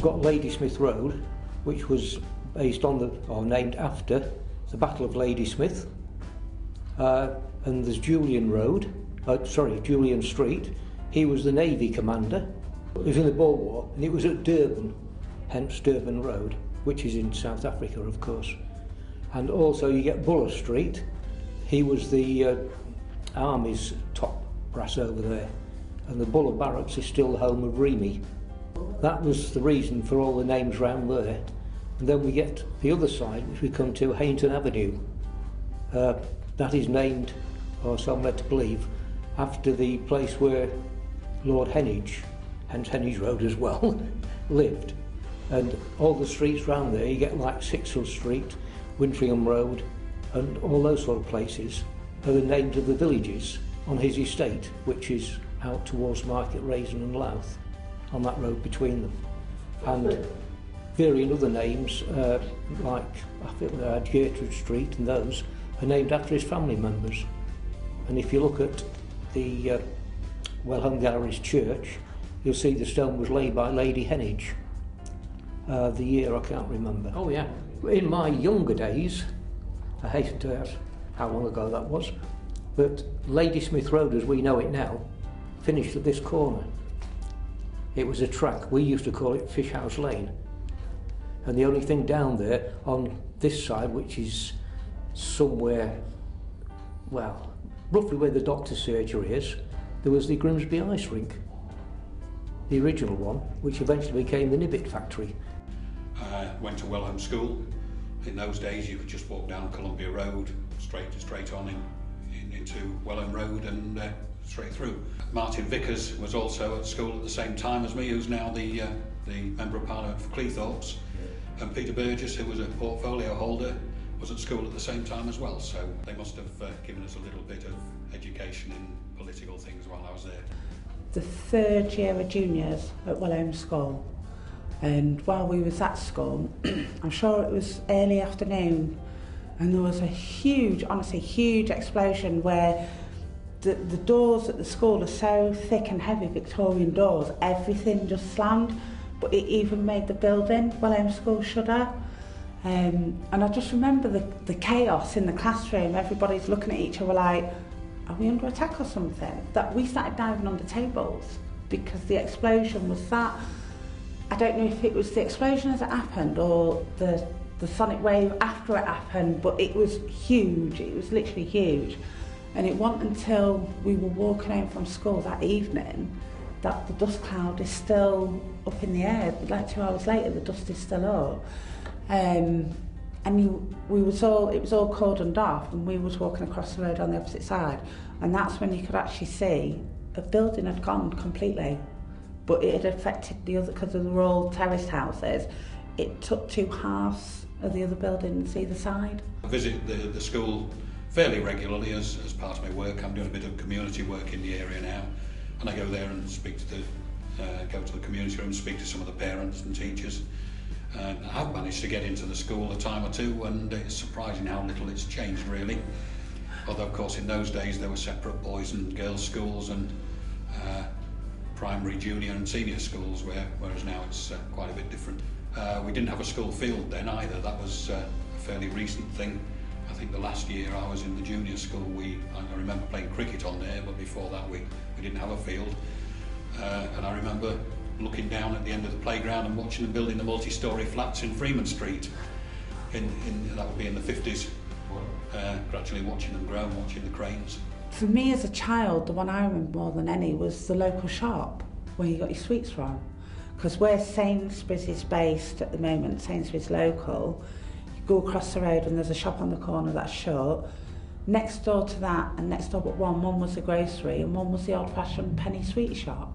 got Ladysmith Road, which was based on or named after the Battle of Ladysmith. And there's Julian Julian Street. He was the Navy commander. It was in the Boer War, and it was at Durban, hence Durban Road, which is in South Africa, of course. And also you get Buller Street. He was the Army's top brass over there. And the Buller Barracks is still the home of Remy. That was the reason for all the names round there. And then we get the other side, which we come to, Hainton Avenue. That is named, or so I'm led to believe, after the place where Lord Henage, hence Henage Road as well, lived. And all the streets round there, you get like Sixhill Street, Wintringham Road, and all those sort of places are the names of the villages on his estate, which is out towards Market Raisin and Louth, on that road between them. And varying other names, like I think they had Gertrude Street, and those are named after his family members. And if you look at the Welhome Galleries Church, you'll see the stone was laid by Lady Henage. The year I can't remember. Oh yeah. In my younger days, I hasten to ask how long ago that was, but Ladysmith Road as we know it now finished at this corner. It was a track, we used to call it Fish House Lane. And the only thing down there on this side, which is somewhere, well, roughly where the doctor's surgery is, there was the Grimsby ice rink, the original one, which eventually became the Nibbit factory. I went to Welhome School. In those days you could just walk down Columbia Road, straight on into Welhome Road and straight through. Martin Vickers was also at school at the same time as me, who's now the Member of Parliament for Cleethorpes. And Peter Burgess, who was a portfolio holder, was at school at the same time as well. So they must have given us a little bit of education in political things while I was there. The third year of juniors at Welhome School, and while we was at school, I'm sure it was early afternoon, and there was a huge, honestly huge explosion where the doors at the school are so thick and heavy, Victorian doors, everything just slammed, but it even made the building, Welhome School, shudder. And I just remember the chaos in the classroom, everybody's looking at each other like, are we under attack or something? That we started diving under tables because the explosion was that. I don't know if it was the explosion as it happened or the sonic wave after it happened, but it was huge, it was literally huge. And it wasn't until we were walking home from school that evening that the dust cloud is still up in the air. Like 2 hours later, the dust is still up. And it was all cordoned off, and we was walking across the road on the opposite side, and that's when you could actually see the building had gone completely, but it had affected the other, because they were all terraced houses. It took 2 halves of the other buildings either side. I visit the school fairly regularly as part of my work. I'm doing a bit of community work in the area now, and I go there and speak to go to the community room, speak to some of the parents and teachers. I have managed to get into the school a time or two, and it's surprising how little it's changed really. Although of course in those days there were separate boys and girls schools and primary, junior and senior schools, whereas now it's quite a bit different. We didn't have a school field then either. That was a fairly recent thing. I think the last year I was in the junior school, I remember playing cricket on there, but before that we didn't have a field. And I remember looking down at the end of the playground and watching them building the multi-storey flats in Freeman Street. That would be in the 50s. Gradually watching them grow, watching the cranes. For me as a child, the one I remember more than any was the local shop where you got your sweets from. Because where Sainsbury's is based at the moment, Sainsbury's local, you go across the road and there's a shop on the corner that's shut. Next door to that, and next door but one was the grocery and one was the old-fashioned penny sweet shop.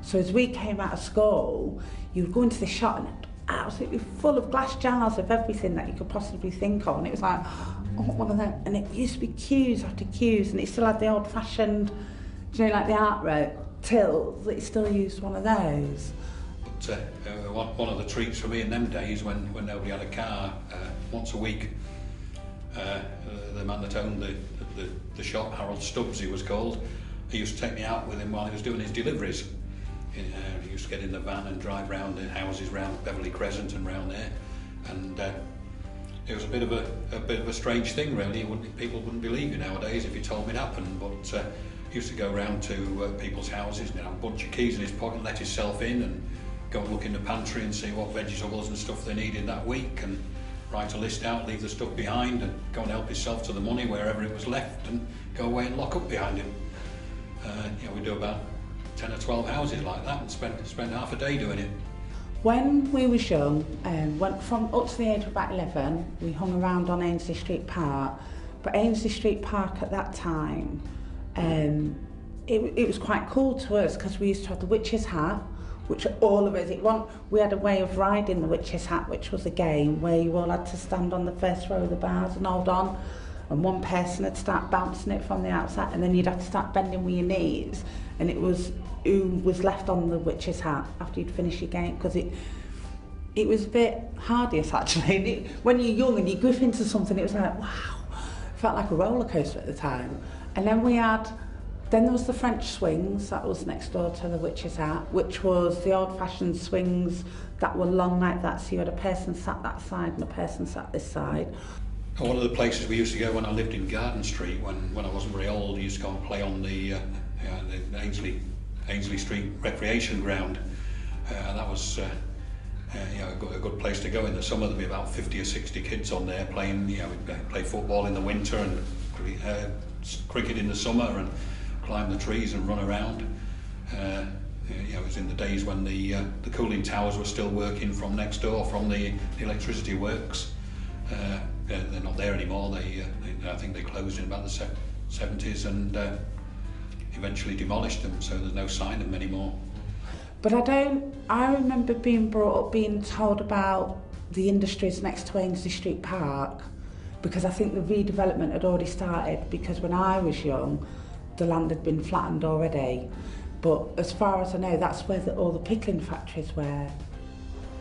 So as we came out of school, you would go into the shop and it absolutely full of glass jars of everything that you could possibly think of, and it was like, oh, one of them. And it used to be queues after queues, and it still had the old-fashioned, you know, like the art rope tills. It still used one of those. But one of the treats for me in them days, when nobody had a car, once a week, the man that owned the shop, Harold Stubbs he was called, he used to take me out with him while he was doing his deliveries. We used to get in the van and drive round the houses round Beverley Crescent and round there, and it was a bit of a strange thing, really. People wouldn't believe you nowadays if you told me it happened, but he used to go round to people's houses and have a bunch of keys in his pocket and let himself in and go and look in the pantry and see what vegetables and stuff they needed that week, and write a list out, leave the stuff behind, and go and help himself to the money wherever it was left, and go away and lock up behind him. We do about 10 or 12 houses like that and spend half a day doing it. When we was young, went from up to the age of about 11, we hung around on Ainsley Street Park. But Ainsley Street Park at that time, it was quite cool to us because we used to have the witch's hat, which all of us, we had a way of riding the witch's hat, which was a game where you all had to stand on the first row of the bars and hold on, and one person would start bouncing it from the outside, and then you'd have to start bending with your knees, and it was who was left on the witch's hat after you'd finish your game, because it was a bit hardiest actually. When you're young and you grip into something, it was like, wow, it felt like a roller coaster at the time. And then there was the French swings that was next door to the witch's hat, which was the old-fashioned swings that were long like that, so you had a person sat that side and a person sat this side. One of the places we used to go when I lived in Garden Street, when I wasn't very old, I used to go and play on the Ainsley Street recreation ground. That was a good place to go in the summer. There'd be about 50 or 60 kids on there playing. We'd play football in the winter and cricket in the summer, and climb the trees and run around. It was in the days when the cooling towers were still working from next door, from the electricity works. They're not there anymore. I think they closed in about the 70s and eventually demolished them, so there's no sign of them anymore. But I remember being brought up being told about the industries next to Ainsley Street Park, because I think the redevelopment had already started, because when I was young, the land had been flattened already. But as far as I know, that's where all the pickling factories were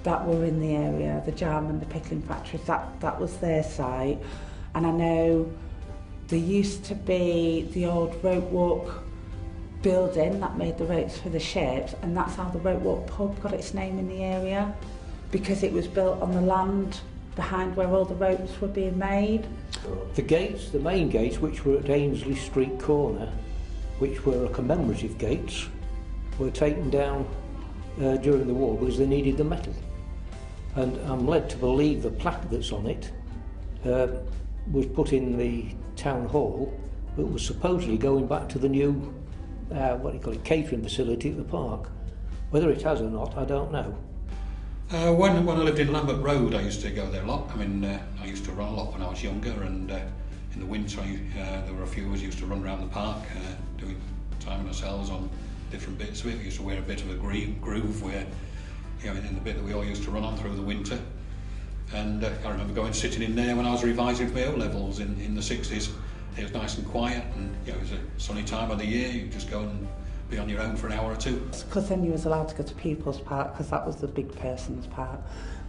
that were in the area, the jam and the pickling factories, that was their site. And I know there used to be the old rope walk building that made the ropes for the ships, and that's how the rope walk pub got its name in the area, because it was built on the land behind where all the ropes were being made. The gates, the main gates, which were at Ainsley Street corner, which were commemorative gates, were taken down during the war because they needed the metal. And I'm led to believe the plaque that's on it was put in the town hall, but was supposedly going back to the new, catering facility at the park. Whether it has or not, I don't know. When I lived in Lambert Road, I used to go there a lot. I used to run a lot when I was younger, and in the winter there were a few of us used to run around the park, doing timing ourselves on different bits of it. We used to wear a bit of a groove where, in the bit that we all used to run on through the winter. And I remember sitting in there when I was revising for my O-levels in the 60s. It was nice and quiet, and it was a sunny time of the year. You just go and be on your own for an hour or two. Because then you was allowed to go to People's Park, because that was the big person's park.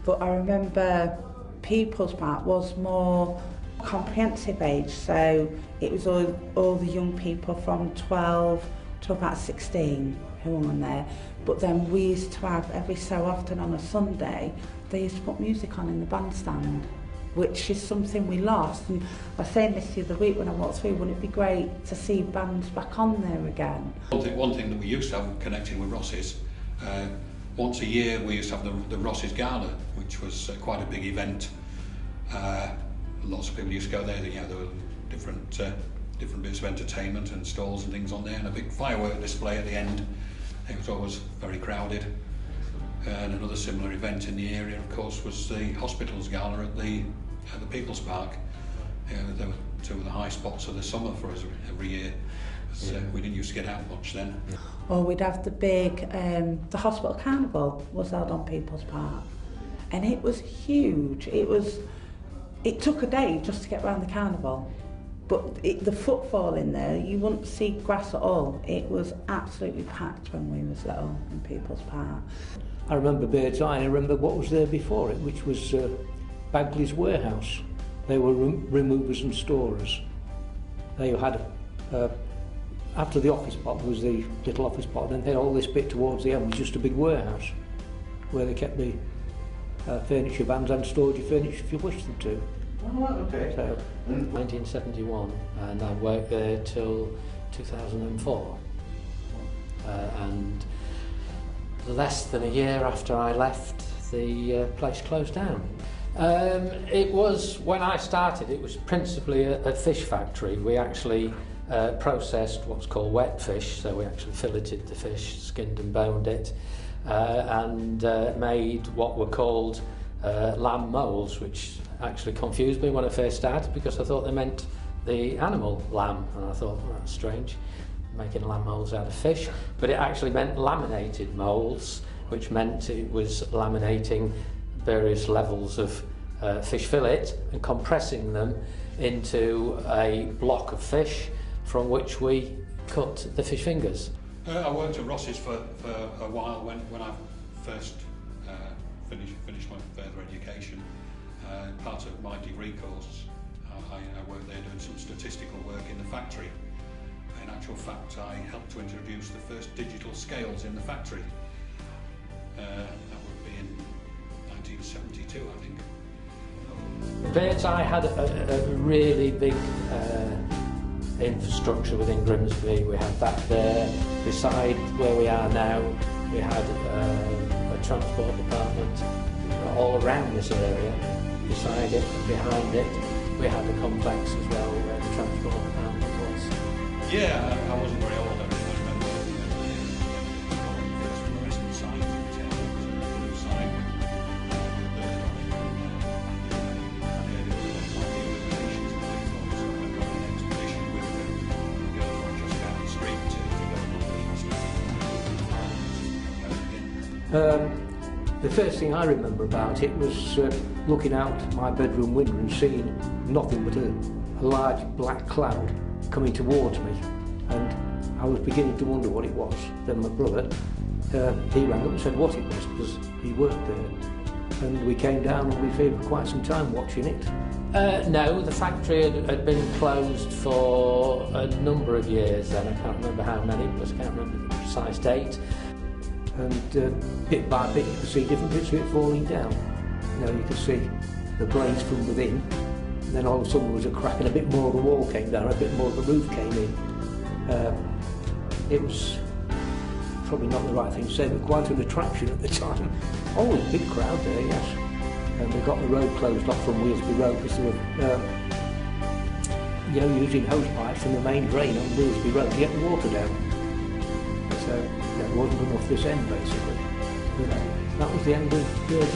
But I remember People's Park was more comprehensive age, so it was all the young people from 12 to about 16 who were on there. But then we used to have, every so often on a Sunday, they used to put music on in the bandstand, which is something we lost. And I was saying this the other week when I walked through, wouldn't it be great to see bands back on there again? One thing that we used to have connected with Ross's, once a year we used to have the Ross's Gala, which was quite a big event. Lots of people used to go there. There were different bits of entertainment and stalls and things on there, and a big firework display at the end. It was always very crowded. And another similar event in the area, of course, was the Hospitals Gala at the People's Park. They were two of the high spots of the summer for us every year. We didn't used to get out much then. Or we'd have the big, the Hospital Carnival was held on People's Park, and it was huge. It took a day just to get around the carnival, but the footfall in there, you wouldn't see grass at all. It was absolutely packed when we was little in People's Park. I remember Bird's Eye, and I remember what was there before it, which was Bagley's Warehouse. They were removers and storers. They had after the office part was the little office part, and then all this bit towards the end was just a big warehouse where they kept the furniture vans and stored your furniture if you wished them to. Oh, okay. So, 1971, and I worked there till 2004. And less than a year after I left, the place closed down. It was, when I started, it was principally a fish factory. We actually processed what's called wet fish, so we actually filleted the fish, skinned and boned it, and made what were called lamb moulds, which actually confused me when I first started because I thought they meant the animal lamb, and I thought, well, that's strange, making lamb moulds out of fish, but it actually meant laminated moulds, which meant it was laminating various levels of fish fillet and compressing them into a block of fish from which we cut the fish fingers. I worked at Ross's for a while when I first finished my further education. Part of my degree course, I worked there doing some statistical work in the factory. In actual fact, I helped to introduce the first digital scales in the factory. That would be in 1972, I think. I had a really big infrastructure within Grimsby. We had that there. Beside where we are now, we had a transport department all around this area. Beside it, behind it, we had a complex as well where the transport department was. Yeah, I wasn't very old. I remember the first fluorescent signs in town. It was a blue sign. The first thing I remember about it was looking out my bedroom window and seeing nothing but a large black cloud coming towards me, and I was beginning to wonder what it was. Then my brother, he rang up and said what it was because he worked there, and we came down and we stayed for quite some time watching it. No, the factory had been closed for a number of years then. I can't remember how many because I can't remember the precise date. And bit by bit you could see different bits of it falling down. You know, you could see the blaze from within, and then all of a sudden there was a crack and a bit more of the wall came down, a bit more of the roof came in. It was probably not the right thing to say, but quite an attraction at the time. Oh, a big crowd there, yes. And they got the road closed off from Wheelsby Road because they were using hose pipes from the main drain on Wheelsby Road to get the water down. So it wasn't enough this end basically. But that was the end of year 9.